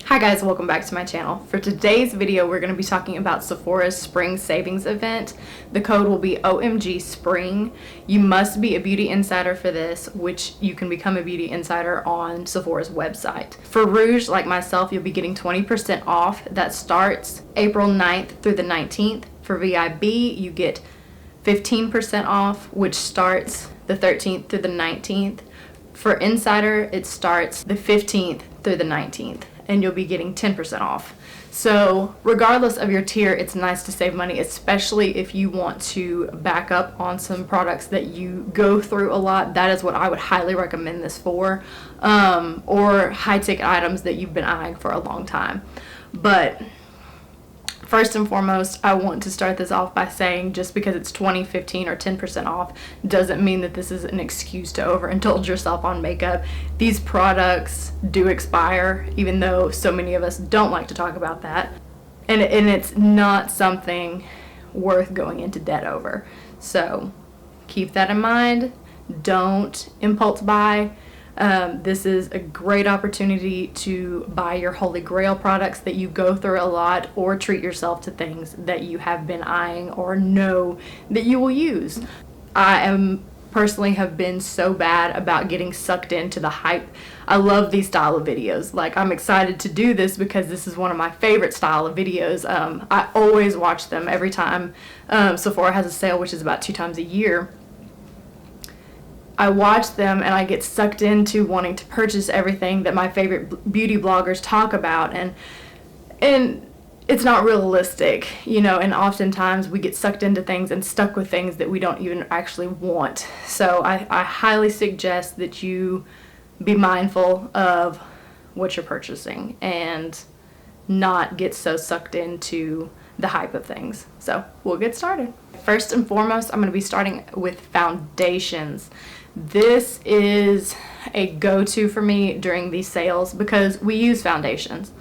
Hi guys, welcome back to my channel. For today's video, we're going to be talking about Sephora's Spring Savings event. The code will be OMG Spring. You must be a beauty insider for this, which you can become a beauty insider on Sephora's website. For Rouge, like myself, you'll be getting 20% off. That starts April 9th through the 19th. For VIB, you get 15% off, which starts the 13th through the 19th. For Insider, it starts the 15th through the 19th. And you'll be getting 10% off. So regardless of your tier, it's nice to save money, especially if you want to back up on some products that you go through a lot. That is what I would highly recommend this for, or high ticket items that you've been eyeing for a long time. But first and foremost, I want to start this off by saying just because it's 20, 15, or 10% off doesn't mean that this is an excuse to overindulge yourself on makeup. These products do expire, even though so many of us don't like to talk about that. And it's not something worth going into debt over. So keep that in mind. Don't impulse buy. This is a great opportunity to buy your holy grail products that you go through a lot, or treat yourself to things that you have been eyeing or know that you will use. I personally have been so bad about getting sucked into the hype. I love these style of videos. Like, I'm excited to do this because this is one of my favorite style of videos. I always watch them every time Sephora has a sale, which is about 2 times a year. I watch them and I get sucked into wanting to purchase everything that my favorite beauty bloggers talk about, and it's not realistic, you know, and oftentimes we get sucked into things and stuck with things that we don't even actually want. So I highly suggest that you be mindful of what you're purchasing and not get so sucked into the hype of things. So we'll get started. First and foremost, I'm going to be starting with foundations. This is a go-to for me during these sales because we use foundations.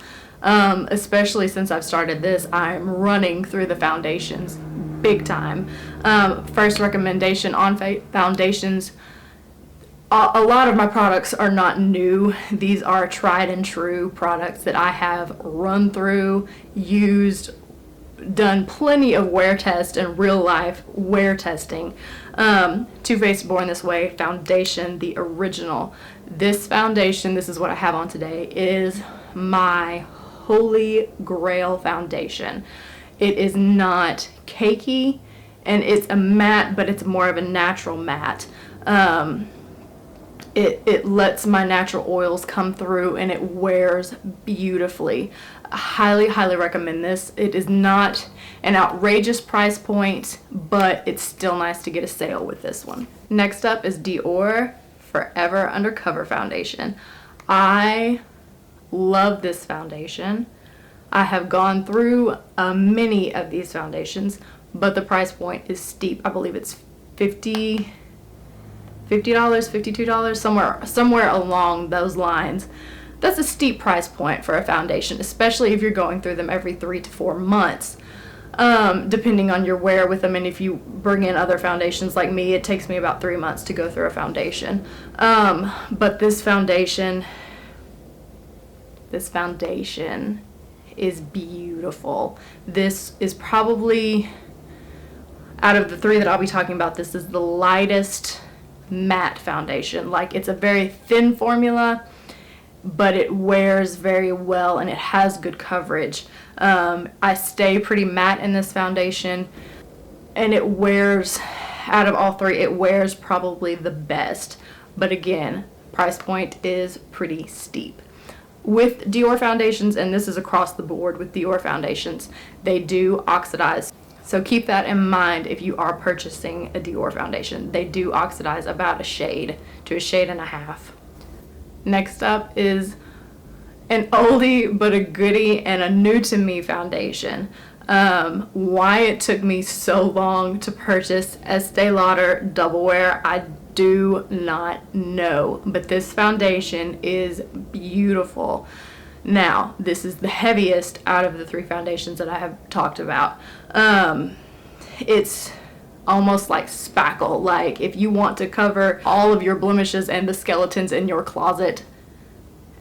Especially since I've started this, I'm running through the foundations big time. First recommendation on foundations. A lot of my products are not new. These are tried and true products that I have run through, used, done plenty of wear tests and real life wear testing. Too Faced Born This Way foundation, the original. This foundation, this is what I have on today, is my holy grail foundation. It is not cakey, and it's a matte, but it's more of a natural matte. It lets my natural oils come through and it wears beautifully. I highly recommend this. It is not an outrageous price point, but it's still nice to get a sale with this one. Next up is Dior Forever Undercover foundation. I love this foundation. I have gone through many of these foundations, but the price point is steep. I believe it's $50, $52, somewhere along those lines. That's a steep price point for a foundation, especially if you're going through them every 3 to 4 months, depending on your wear with them. And if you bring in other foundations like me, it takes me about 3 months to go through a foundation. But this foundation is beautiful. This is probably, out of the 3 that I'll be talking about, this is the lightest matte foundation. Like, it's a very thin formula, but it wears very well and it has good coverage. I stay pretty matte in this foundation, and it wears, out of all 3, it wears probably the best. But again, price point is pretty steep. With Dior foundations, and this is across the board with Dior foundations, they do oxidize. So keep that in mind if you are purchasing a Dior foundation. They do oxidize about a shade to a shade and a half. Next up is an oldie but a goodie and a new to me foundation. Why it took me so long to purchase Estée Lauder Double Wear, I do not know, but this foundation is beautiful. Now, this is the heaviest out of the 3 foundations that I have talked about. It's almost like spackle. Like, if you want to cover all of your blemishes and the skeletons in your closet,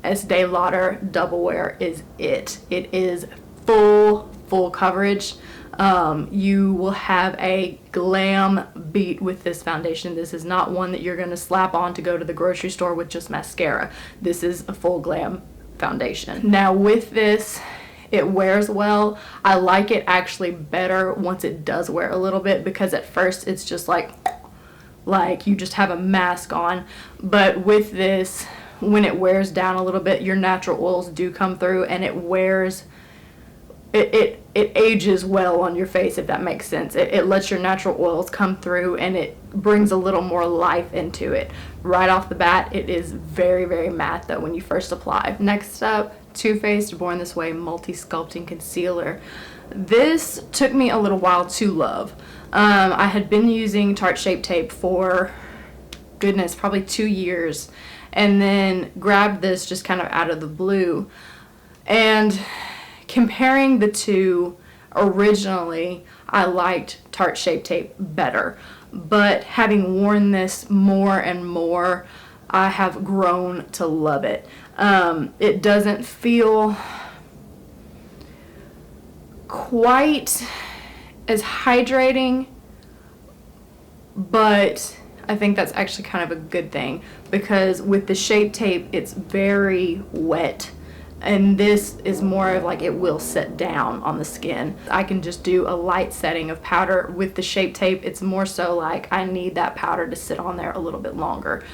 Estée Lauder Double Wear is it. It is full coverage. You will have a glam beat with this foundation. This is not one that you're going to slap on to go to the grocery store with just mascara. This is a full glam foundation. Now with this, it wears well. I like it actually better once it does wear a little bit, because at first it's just like you just have a mask on. But with this, when it wears down a little bit, your natural oils do come through, and it wears, it ages well on your face, if that makes sense. It lets your natural oils come through, and it brings a little more life into it. Right off the bat, it is very matte though when you first apply. Next up, Too Faced Born This Way Multi-Sculpting Concealer. This took me a little while to love. I had been using Tarte Shape Tape for, goodness, probably 2 years, and then grabbed this just kind of out of the blue. And comparing the two, originally I liked Tarte Shape Tape better, but having worn this more and more, I have grown to love it. It doesn't feel quite as hydrating, but I think that's actually kind of a good thing, because with the Shape Tape it's very wet, and this is more of like it will set down on the skin. I can just do a light setting of powder. With the Shape Tape, it's more so like I need that powder to sit on there a little bit longer.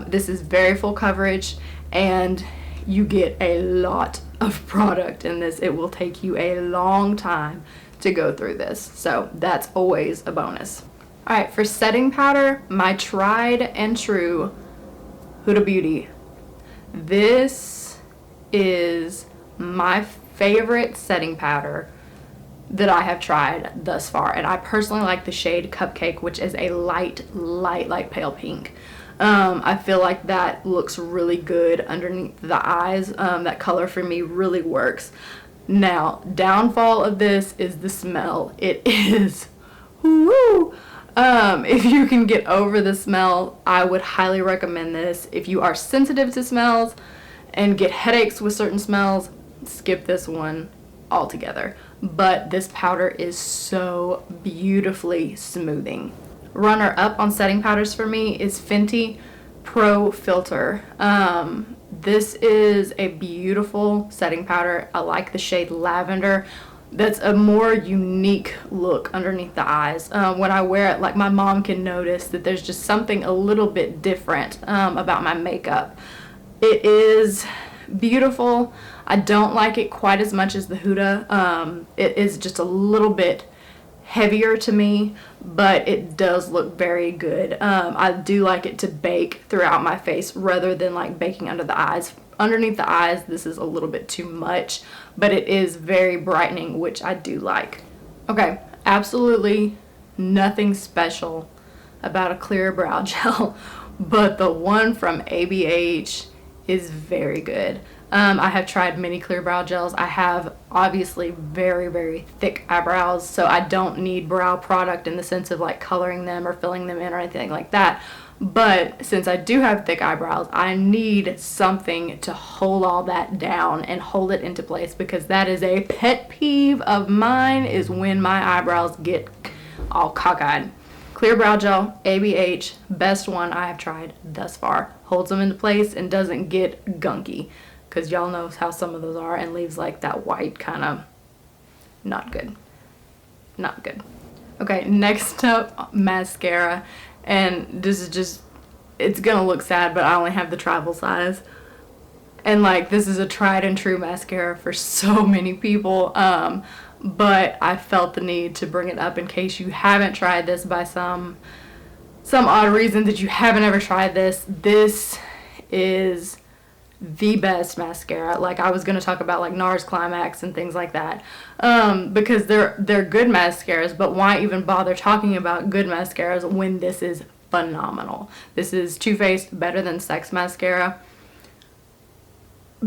This is very full coverage, and you get a lot of product in this. It will take you a long time to go through this, so that's always a bonus. Alright, for setting powder, my tried and true Huda Beauty. This is my favorite setting powder that I have tried thus far, and I personally like the shade Cupcake, which is a light pale pink. I feel like that looks really good underneath the eyes. That color for me really works. Now, downfall of this is the smell. It is woo. If you can get over the smell, I would highly recommend this. If you are sensitive to smells and get headaches with certain smells, skip this one altogether. But this powder is so beautifully smoothing. Runner up on setting powders for me is Fenty Pro Filter. This is a beautiful setting powder. I like the shade Lavender. That's a more unique look underneath the eyes. When I wear it, like, my mom can notice that there's just something a little bit different about my makeup. It is beautiful. I don't like it quite as much as the Huda. It is just a little bit heavier to me, but it does look very good. I do like it to bake throughout my face rather than like baking under the eyes. Underneath the eyes, this is a little bit too much, but it is very brightening, which I do like. Okay, absolutely nothing special about a clear brow gel, but the one from ABH is very good. I have tried many clear brow gels. I have obviously very thick eyebrows, so I don't need brow product in the sense of like coloring them or filling them in or anything like that. But since I do have thick eyebrows, I need something to hold all that down and hold it into place, because that is a pet peeve of mine, is when my eyebrows get all cockeyed. Clear brow gel, ABH, best one I have tried thus far. Holds them into place and doesn't get gunky, because y'all know how some of those are, and leaves like that white kind of not good. Okay, next up, mascara. And this is just, it's gonna look sad, but I only have the travel size. And like, this is a tried and true mascara for so many people. But I felt the need to bring it up in case you haven't tried this by some odd reason that you haven't ever tried this. This is the best mascara. Like, I was going to talk about like NARS Climax and things like that, because they're good mascaras, but why even bother talking about good mascaras when this is phenomenal? This is Too Faced Better Than Sex mascara.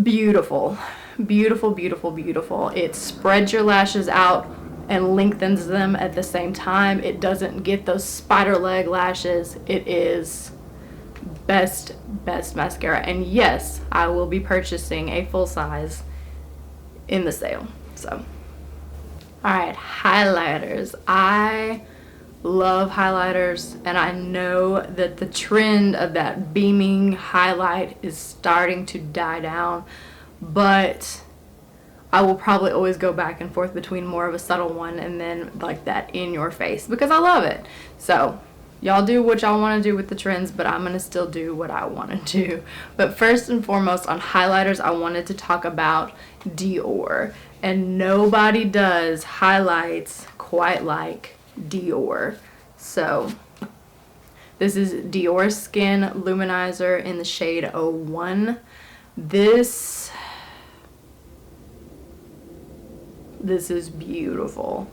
Beautiful. It spreads your lashes out and lengthens them at the same time. It doesn't get those spider leg lashes. It is best mascara. And yes, I will be purchasing a full size in the sale. So, alright, highlighters. I love highlighters, and I know that the trend of that beaming highlight is starting to die down, but I will probably always go back and forth between more of a subtle one and then like that in your face, because I love it. So y'all do what y'all want to do with the trends, but I'm going to still do what I want to do. But first and foremost, on highlighters, I wanted to talk about Dior. And nobody does highlights quite like Dior. So this is Dior Skin Luminizer in the shade 01. This is beautiful.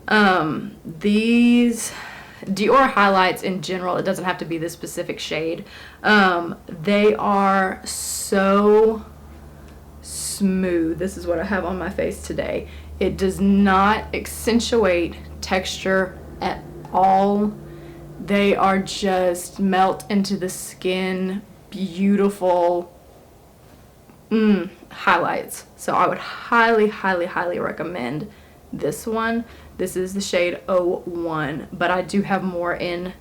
These Dior highlights in general, it doesn't have to be this specific shade. They are so smooth. This is what I have on my face today. It does not accentuate texture at all. They are just melt into the skin, beautiful highlights. So I would highly recommend this one. This is the shade 01, but I do have more in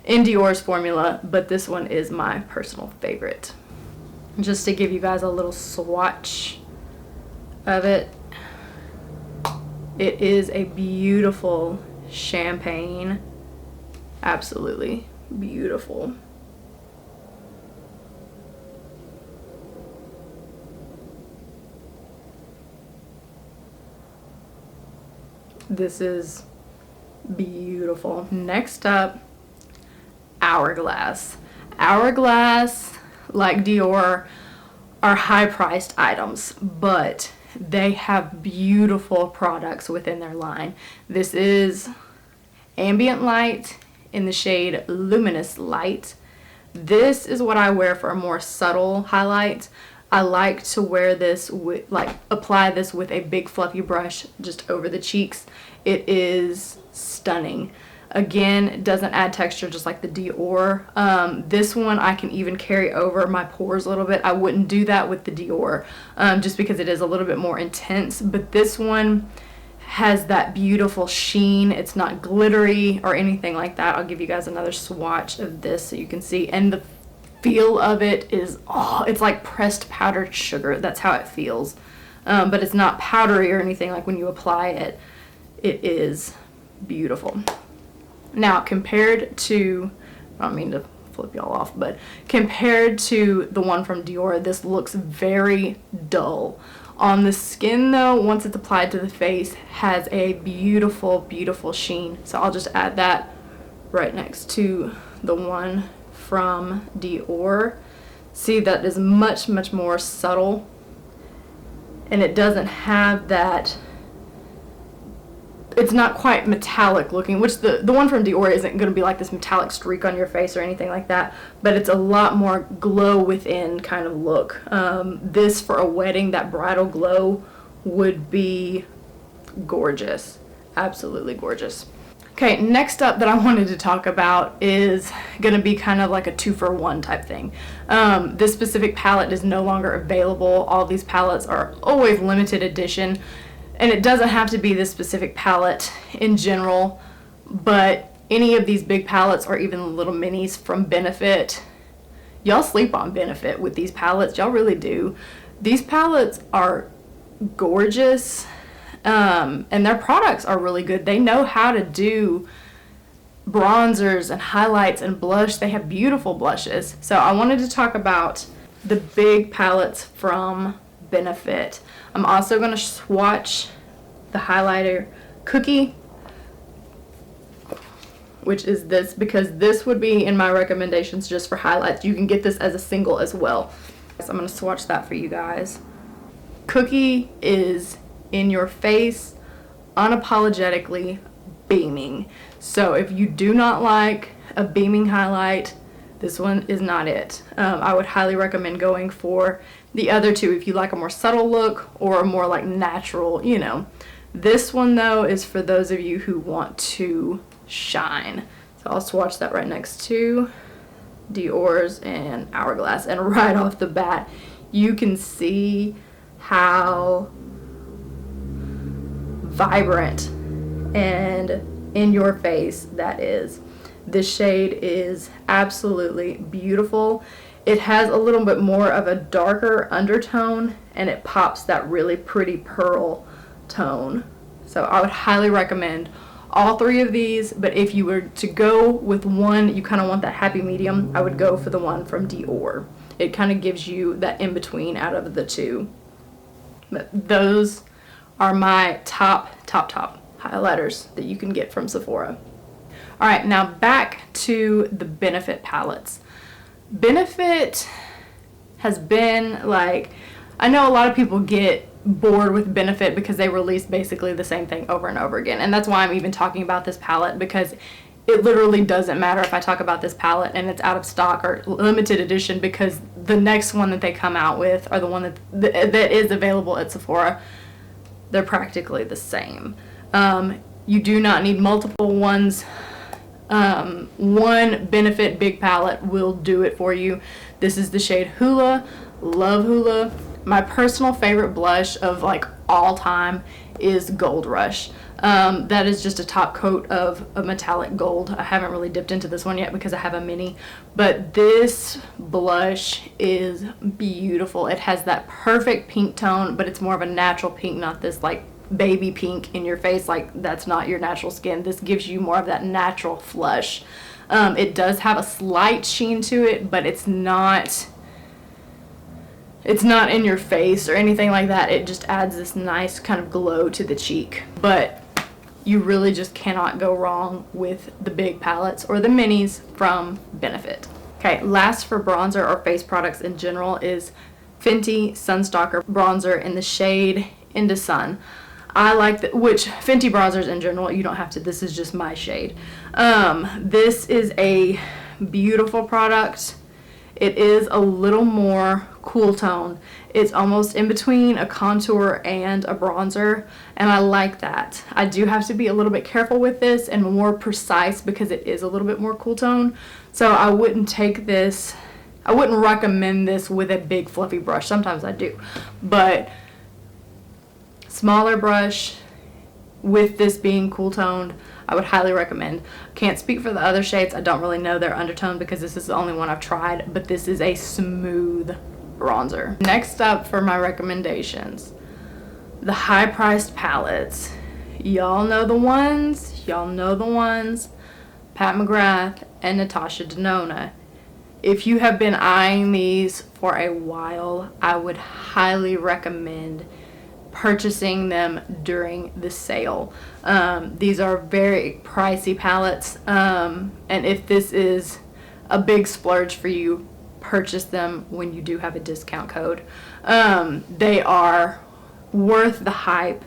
Dior's formula, but this one is my personal favorite. Just to give you guys a little swatch of it, it is a beautiful champagne. Absolutely beautiful. This is beautiful. Next up, Hourglass. Hourglass, like Dior, are high-priced items, but they have beautiful products within their line. This is Ambient Light in the shade Luminous Light. This is what I wear for a more subtle highlight. I like to wear this with, apply this with a big fluffy brush just over the cheeks. It is stunning. Again, it doesn't add texture just like the Dior. This one I can even carry over my pores a little bit. I wouldn't do that with the Dior just because it is a little bit more intense. But this one has that beautiful sheen. It's not glittery or anything like that. I'll give you guys another swatch of this so you can see. And the feel of it is, it's like pressed powdered sugar. That's how it feels. But it's not powdery or anything like when you apply it. It is beautiful. Now, compared to, I don't mean to flip y'all off, but compared to the one from Dior, this looks very dull. On the skin though, once it's applied to the face, has a beautiful sheen. So I'll just add that right next to the one from Dior. See, that is much more subtle, and it doesn't have that, it's not quite metallic looking, which the one from Dior isn't going to be like this metallic streak on your face or anything like that, but it's a lot more glow within kind of look. This for a wedding, that bridal glow would be gorgeous. Absolutely gorgeous. Okay, next up that I wanted to talk about is going to be kind of like a 2-for-1 type thing. This specific palette is no longer available. All these palettes are always limited edition. And it doesn't have to be this specific palette in general, but any of these big palettes or even the little minis from Benefit, y'all sleep on Benefit with these palettes. Y'all really do. These palettes are gorgeous, and their products are really good. They know how to do bronzers and highlights and blush. They have beautiful blushes. So I wanted to talk about the big palettes from Benefit. I'm also going to swatch the highlighter Cookie, which is this, because this would be in my recommendations just for highlights. You can get this as a single as well. So I'm going to swatch that for you guys. Cookie is in your face, unapologetically beaming. So if you do not like a beaming highlight, this one is not it. I would highly recommend going for the other two if you like a more subtle look or a more like natural, you know. This one though is for those of you who want to shine. So I'll swatch that right next to Dior's and Hourglass, and right off the bat you can see how vibrant and in your face that is. This shade is absolutely beautiful. It has a little bit more of a darker undertone, and it pops that really pretty pearl tone. So I would highly recommend all three of these, but if you were to go with one, you kind of want that happy medium, I would go for the one from Dior. It kind of gives you that in-between out of the two. But those are my top highlighters that you can get from Sephora. Alright, now back to the Benefit palettes. Benefit has been like, I know a lot of people get bored with Benefit because they release basically the same thing over and over again, and that's why I'm even talking about this palette, because it literally doesn't matter if I talk about this palette and it's out of stock or limited edition, because the next one that they come out with, or the one that is available at Sephora, they're practically the same. You do not need multiple ones. One Benefit big palette will do it for you. This is the shade Huda. Love Huda. My personal favorite blush of like all time is Gold Rush. That is just a top coat of a metallic gold. I haven't really dipped into this one yet because I have a mini, but this blush is beautiful. It has that perfect pink tone, but it's more of a natural pink, not this like baby pink in your face, like that's not your natural skin. This gives you more of that natural flush. It does have a slight sheen to it, but it's not in your face or anything like that. It just adds this nice kind of glow to the cheek. But you really just cannot go wrong with the big palettes or the minis from Benefit. Okay, last for bronzer or face products in general is Fenty Stalk'r bronzer in the shade Into Sun. I like that, which Fenty bronzers in general, you don't have to, this is just my shade. This is a beautiful product. It is a little more cool tone. It's almost in between a contour and a bronzer, and I like that. I do have to be a little bit careful with this and more precise because it is a little bit more cool tone. So I wouldn't take this, I wouldn't recommend this with a big fluffy brush. Sometimes I do, but smaller brush with this being cool toned, I would highly recommend. Can't speak for the other shades. I don't really know their undertone because this is the only one I've tried, but this is a smooth bronzer. Next up for my recommendations, the high priced palettes. Y'all know the ones. Pat McGrath and Natasha Denona. If you have been eyeing these for a while, I would highly recommend purchasing them during the sale. These are very pricey palettes, and if this is a big splurge for you, purchase them when you do have a discount code. They are worth the hype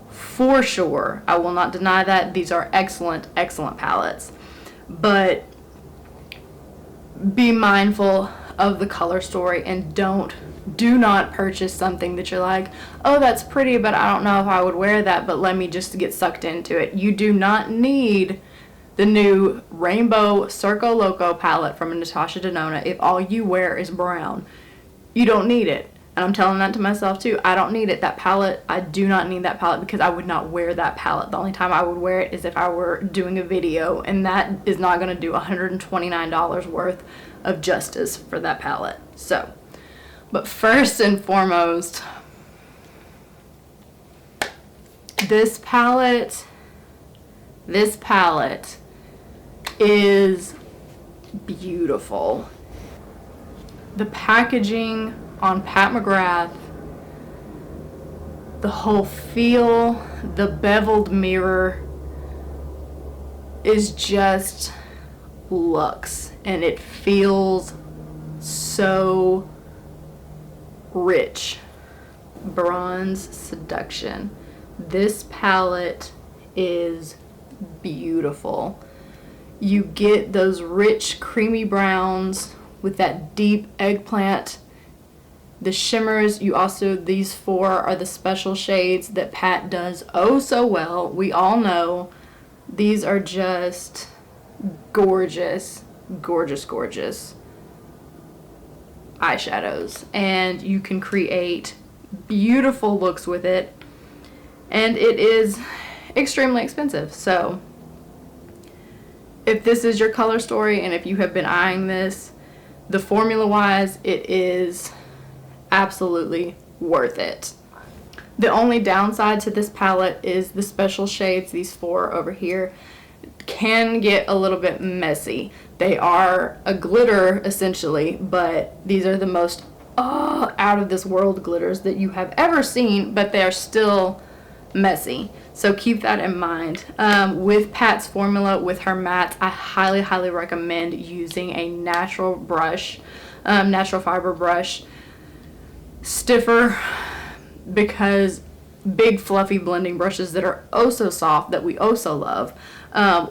for sure. I will not deny that. These are excellent palettes, but be mindful of the color story and do not purchase something that you're like, oh, that's pretty, but I don't know if I would wear that, but let me just get sucked into it. You do not need the new Rainbow Circo Loco palette from Natasha Denona if all you wear is brown. You don't need it. And I'm telling that to myself too. I don't need it. That palette, I do not need that palette because I would not wear that palette. The only time I would wear it is if I were doing a video, and that is not going to do $129 worth of justice for that palette. So, but first and foremost, this palette is beautiful. The packaging on Pat McGrath, the whole feel, the beveled mirror is just luxe, and it feels so rich. Bronze Seduction. This palette is beautiful. You get those rich creamy browns with that deep eggplant. The shimmers, these four are the special shades that Pat does oh so well. We all know these are just gorgeous. gorgeous, gorgeous eyeshadows, and you can create beautiful looks with it, and it is extremely expensive. So if this is your color story and if you have been eyeing this, the formula wise, it is absolutely worth it. The only downside to this palette is the special shades, these 4 over here, can get a little bit messy. They are a glitter essentially, but these are the most out of this world glitters that you have ever seen, but they are still messy. So keep that in mind. With Pat's formula, with her mattes, I highly, highly recommend using a natural brush, natural fiber brush. Stiffer, because big fluffy blending brushes that are oh so soft, that we oh so love,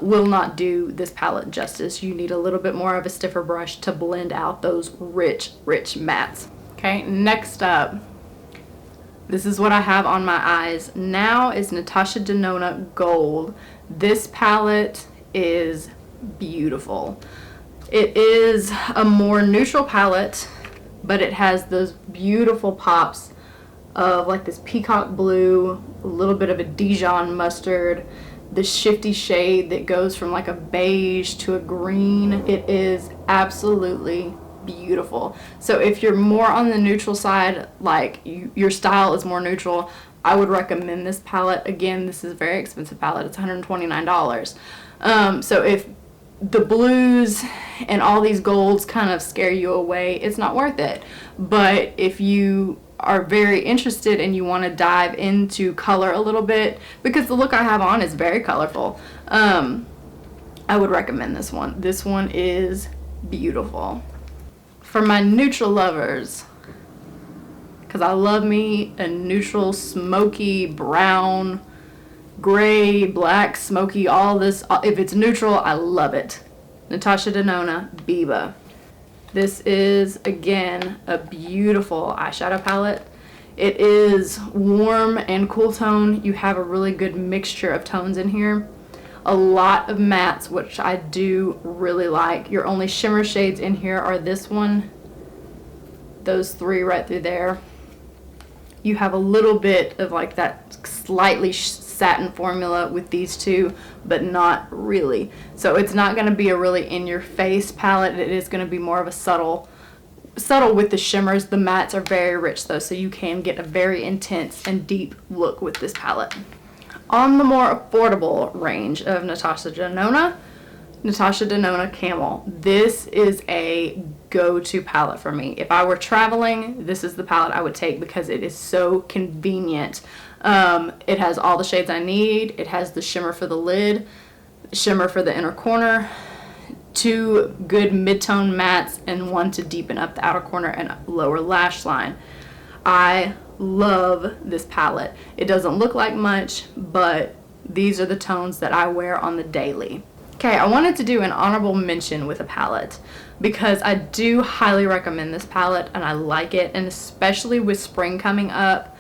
will not do this palette justice. You need a little bit more of a stiffer brush to blend out those rich, rich mattes. Okay, next up, this is what I have on my eyes now, is Natasha Denona Gold. This palette is beautiful. It is a more neutral palette, but it has those beautiful pops of like this peacock blue, a little bit of a Dijon mustard, the shifty shade that goes from like a beige to a green. It is absolutely beautiful. So if you're more on the neutral side, like your style is more neutral, I would recommend this palette. Again, this is a very expensive palette. It's $129. So if the blues and all these golds kind of scare you away, it's not worth it. But if you are very interested and you want to dive into color a little bit, because the look I have on is very colorful, I would recommend this one. This one is beautiful. For my neutral lovers, because I love me a neutral, smoky, brown, gray, black, smoky, all this, if it's neutral, I love it. Natasha Denona Biba. This is, again, a beautiful eyeshadow palette. It is warm and cool tone. You have a really good mixture of tones in here. A lot of mattes, which I do really like. Your only shimmer shades in here are this one, those 3 right through there. You have a little bit of like that slightly satin formula with these 2, but not really. So it's not going to be a really in-your-face palette. It is going to be more of a subtle with the shimmers. The mattes are very rich though, so you can get a very intense and deep look with this palette. On the more affordable range of Natasha Denona Camel. This is a go-to palette for me. If I were traveling, this is the palette I would take because it is so convenient. It has all the shades I need. It has the shimmer for the lid, shimmer for the inner corner, 2 good mid-tone mattes, and 1 to deepen up the outer corner and lower lash line. I love this palette. It doesn't look like much, but these are the tones that I wear on the daily. Okay, I wanted to do an honorable mention with a palette because I do highly recommend this palette and I like it, and especially with spring coming up,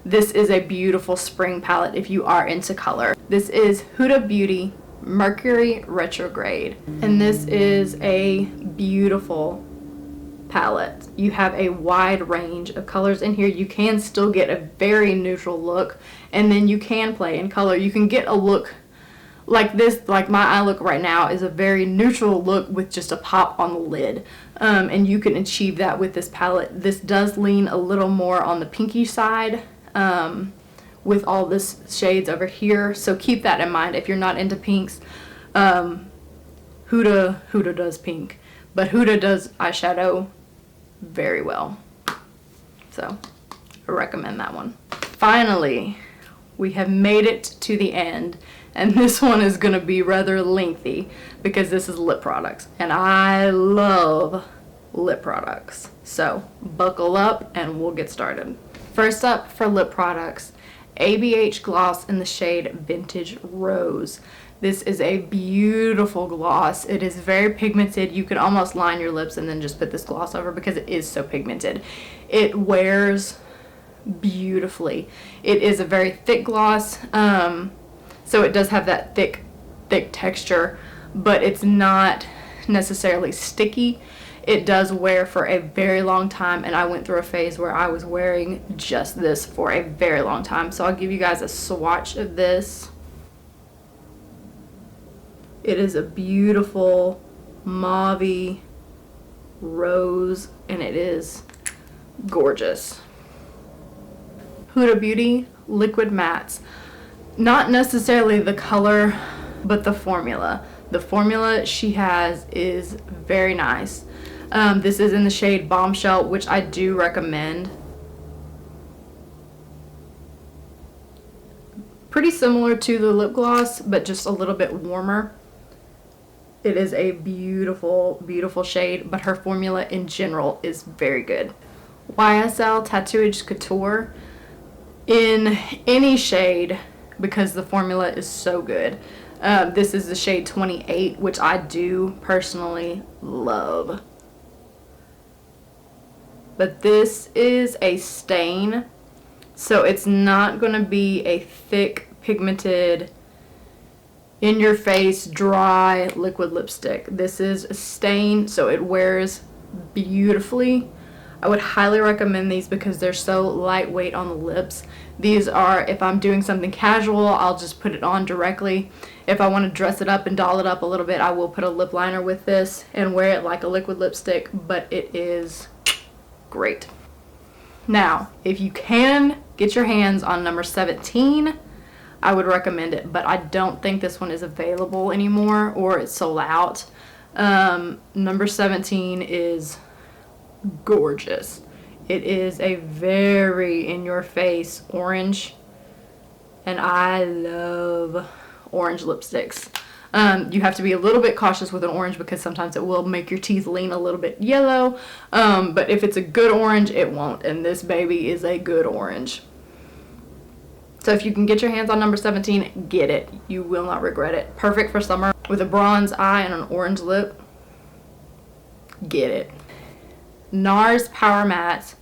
this is a beautiful spring palette if you are into color. This is Huda Beauty Mercury Retrograde, and this is a beautiful palette. You have a wide range of colors in here. You can still get a very neutral look, and then you can play in color. You can get a look like this, like my eye look right now is a very neutral look with just a pop on the lid, and you can achieve that with this palette. This does lean a little more on the pinky side with all this shades over here, so keep that in mind if you're not into pinks. Huda does pink, but Huda does eyeshadow very well, so I recommend that one. Finally, we have made it to the end, and this one is going to be rather lengthy because this is lip products, and I love lip products, so buckle up and we'll get started. First up for lip products, ABH gloss in the shade Vintage Rose. This is a beautiful gloss. It is very pigmented. You can almost line your lips and then just put this gloss over because it is so pigmented. It wears beautifully. It is a very thick gloss, so it does have that thick texture, but it's not necessarily sticky. It does wear for a very long time, and I went through a phase where I was wearing just this for a very long time. So I'll give you guys a swatch of this. It is a beautiful mauve rose, and it is gorgeous. Huda Beauty Liquid Mattes. Not necessarily the color, but the formula. The formula she has is very nice. This is in the shade Bombshell, which I do recommend. Pretty similar to the lip gloss, but just a little bit warmer. It is a beautiful, beautiful shade, but her formula in general is very good. YSL Tatouage Couture in any shade, because the formula is so good. This is the shade 28, which I do personally love. But this is a stain, so it's not going to be a thick, pigmented, in your face, dry liquid lipstick. This is a stain, so it wears beautifully. I would highly recommend these because they're so lightweight on the lips. These are, if I'm doing something casual, I'll just put it on directly. If I want to dress it up and doll it up a little bit, I will put a lip liner with this and wear it like a liquid lipstick, but it is great. Now, if you can get your hands on number 17, I would recommend it, but I don't think this one is available anymore, or it's sold out. Number 17 is gorgeous. It is a very in-your-face orange, and I love orange lipsticks. You have to be a little bit cautious with an orange because sometimes it will make your teeth lean a little bit yellow, but if it's a good orange, it won't, and this baby is a good orange. So if you can get your hands on number 17, get it. You will not regret it. Perfect for summer with a bronze eye and an orange lip. Get it. NARS Power Matte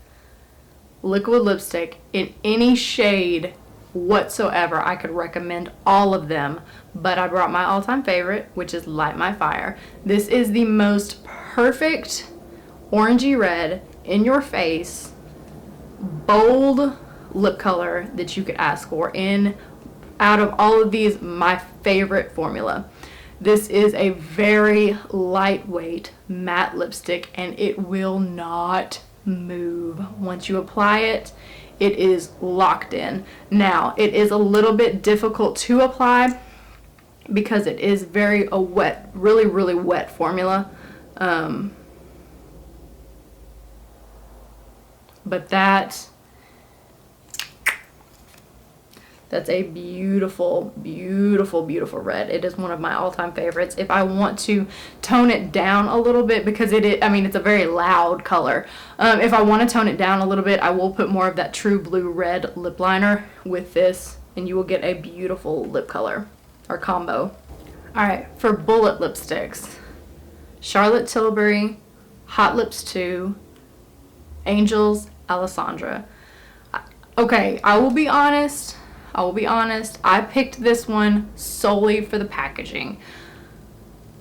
liquid lipstick in any shade whatsoever. I could recommend all of them, but I brought my all-time favorite, which is Light My Fire. This is the most perfect orangey red in your face, bold lip color that you could ask for. Out of all of these, my favorite formula. This is a very lightweight matte lipstick, and it will not move. Once you apply it, it is locked in. Now, it is a little bit difficult to apply because it is very a wet, really, really wet formula. But that's a beautiful, beautiful, beautiful red. It is one of my all-time favorites. If I want to tone it down a little bit, because it's a very loud color. If I want to tone it down a little bit, I will put more of that true blue red lip liner with this, and you will get a beautiful lip color or combo. Alright, for bullet lipsticks, Charlotte Tilbury, Hot Lips 2, Angels, Alessandra. Okay, I will be honest, I picked this one solely for the packaging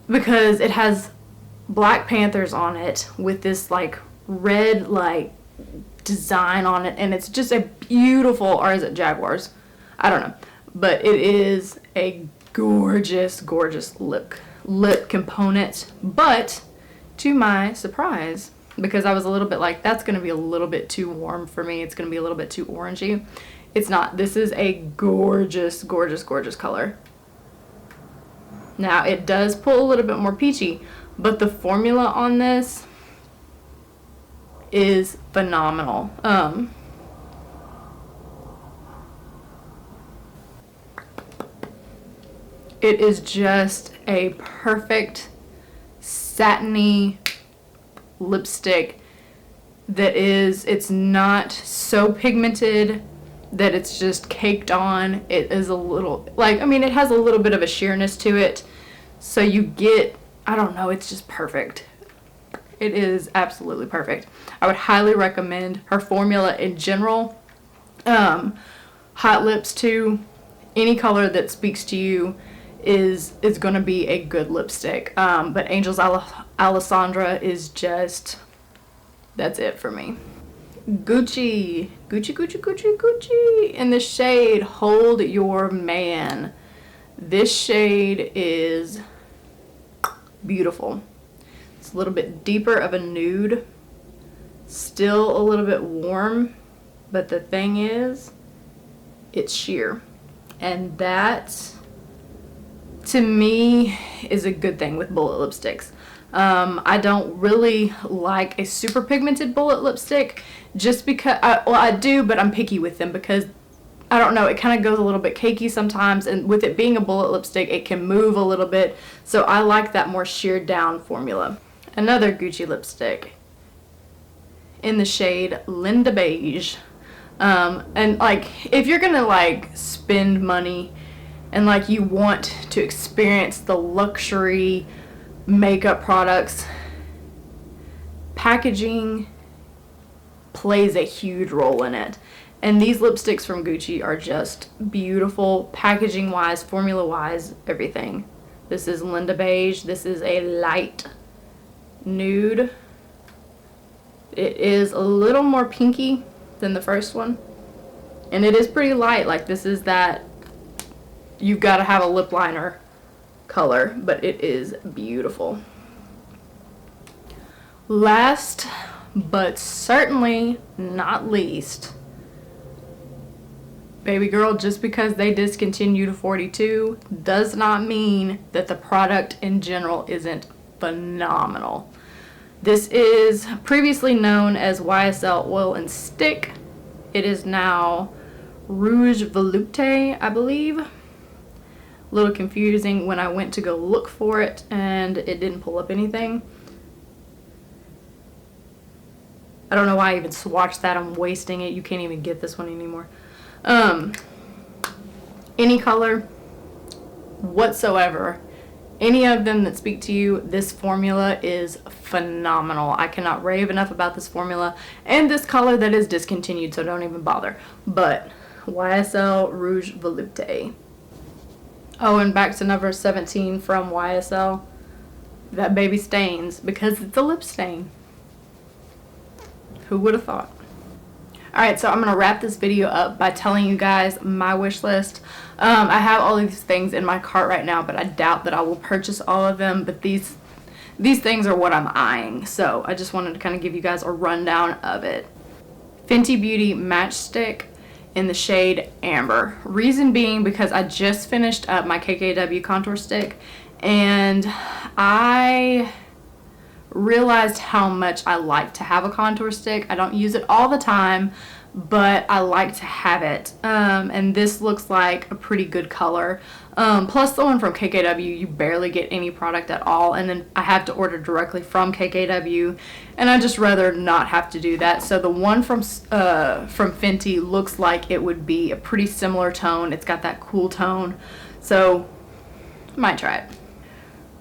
because it has Black Panthers on it with this like red like design on it, and it's just a beautiful, or is it Jaguars? I don't know, but it is a gorgeous, gorgeous lip component. But to my surprise, because I was a little bit like, that's going to be a little bit too warm for me, it's going to be a little bit too orangey. It's not. This is a gorgeous, gorgeous, gorgeous color. Now, it does pull a little bit more peachy, but the formula on this is phenomenal. It is just a perfect satiny lipstick that it's not so pigmented that it's just caked on. It is a little, it has a little bit of a sheerness to it. So you get, I don't know, it's just perfect. It is absolutely perfect. I would highly recommend her formula in general. Hot Lips 2, any color that speaks to you is going to be a good lipstick. But Angel's Alessandra is just, that's it for me. Gucci in the shade Hold Your Man. This shade is beautiful. It's a little bit deeper of a nude, still a little bit warm, but the thing is, it's sheer, and that to me is a good thing with bullet lipsticks. I don't really like a super pigmented bullet lipstick, just because I do, but I'm picky with them because I don't know, it kind of goes a little bit cakey sometimes, and with it being a bullet lipstick, it can move a little bit, so I like that more sheared down formula. Another Gucci lipstick in the shade Linda Beige. And like, if you're gonna like spend money and like you want to experience the luxury makeup products, packaging plays a huge role in it. And these lipsticks from Gucci are just beautiful, packaging wise, formula wise, everything. This is Linda Beige. This is a light nude. It is a little more pinky than the first one, and it is pretty light. Like, this is that you've got to have a lip liner color, but it is beautiful. Last but certainly not least, baby girl, just because they discontinued 42 does not mean that the product in general isn't phenomenal. This is previously known as YSL Oil and Stick. It is now Rouge Veloute, I believe. A little confusing when I went to go look for it and it didn't pull up anything. I don't know why I even swatched that. I'm wasting it. You can't even get this one anymore. Any color whatsoever, any of them that speak to you, this formula is phenomenal. I cannot rave enough about this formula and this color that is discontinued, so don't even bother. But YSL Rouge Veloute. Oh, and back to number 17 from YSL. That baby stains because it's a lip stain. Who would have thought? Alright, so I'm going to wrap this video up by telling you guys my wish list. I have all these things in my cart right now, but I doubt that I will purchase all of them. But these things are what I'm eyeing. So I just wanted to kind of give you guys a rundown of it. Fenty Beauty Matchstick in the shade Amber. Reason being because I just finished up my KKW contour stick, and I realized how much I like to have a contour stick. I don't use it all the time, but I like to have it. And this looks like a pretty good color. Plus the one from KKW, you barely get any product at all, and then I have to order directly from KKW, and I just rather not have to do that. So the one from Fenty looks like it would be a pretty similar tone. It's got that cool tone, so might try it.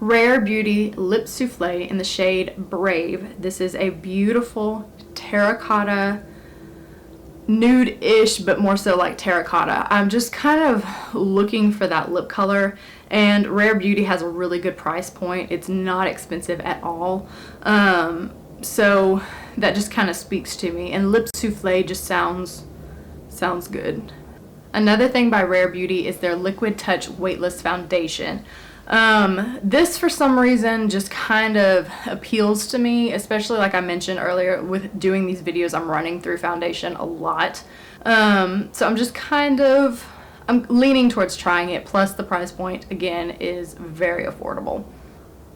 Rare Beauty Lip Souffle in the shade Brave. This is a beautiful terracotta, nude-ish, but more so like terracotta. I'm just kind of looking for that lip color, and Rare Beauty has a really good price point. It's not expensive at all, so that just kind of speaks to me, and Lip Souffle just sounds good. Another thing by Rare Beauty is their Liquid Touch Weightless Foundation. This for some reason just kind of appeals to me, especially like I mentioned earlier with doing these videos, I'm running through foundation a lot. So I'm leaning towards trying it, plus the price point again is very affordable.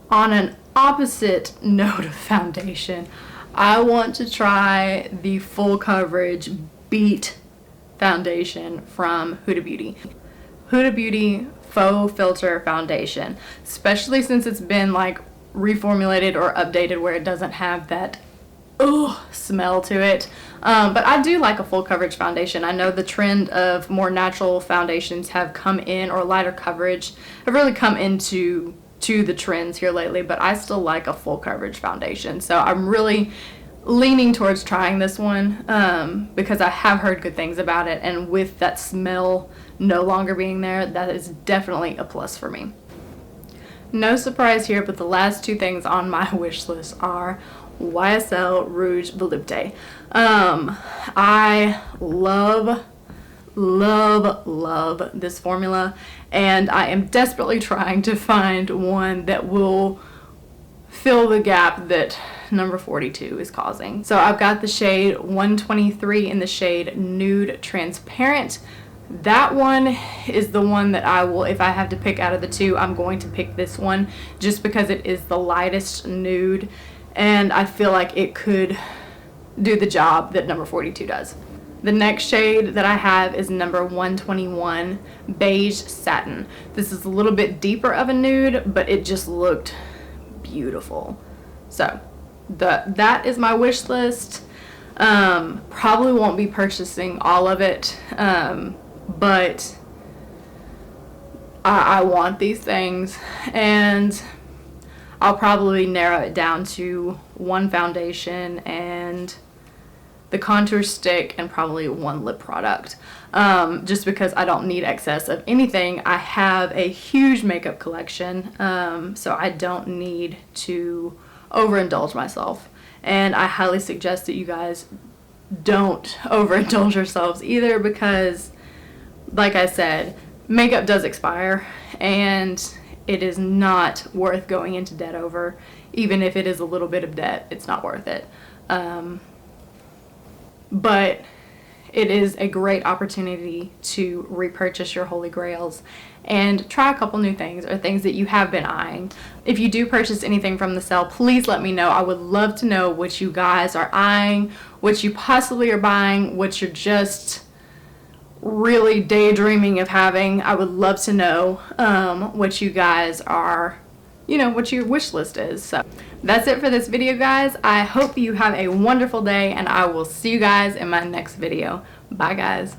On an opposite note of foundation, I want to try the full coverage Beat foundation from Huda Beauty. Huda Beauty Faux Filter foundation, especially since it's been like reformulated or updated where it doesn't have that smell to it. But I do like a full coverage foundation. I know the trend of more natural foundations have come in, or lighter coverage have really come into the trends here lately, but I still like a full coverage foundation. So I'm really leaning towards trying this one because I have heard good things about it, and with that smell no longer being there, that is definitely a plus for me. No surprise here, but the last two things on my wish list are Ysl Rouge Veloute. I love this formula, and I am desperately trying to find one that will fill the gap that number 42 is causing. So I've got the shade 123 in the shade Nude Transparent. That one is the one that I will, if I have to pick out of the two, I'm going to pick this one just because it is the lightest nude, and I feel like it could do the job that number 42 does. The next shade that I have is number 121, Beige Satin. This is a little bit deeper of a nude, but it just looked beautiful. So that is my wish list. Probably won't be purchasing all of it, but I want these things, and I'll probably narrow it down to one foundation and the contour stick and probably one lip product, just because I don't need excess of anything. I have a huge makeup collection, so I don't need to overindulge myself, and I highly suggest that you guys don't overindulge yourselves either, because like I said, makeup does expire, and it is not worth going into debt over. Even if it is a little bit of debt, it's not worth it. But it is a great opportunity to repurchase your holy grails and try a couple new things, or things that you have been eyeing. If you do purchase anything from the sale, please let me know. I would love to know what you guys are eyeing, what you possibly are buying, what you're just really daydreaming of having. I would love to know what you guys are, what your wish list is. So that's it for this video, guys. I hope you have a wonderful day, and I will see you guys in my next video. Bye, guys.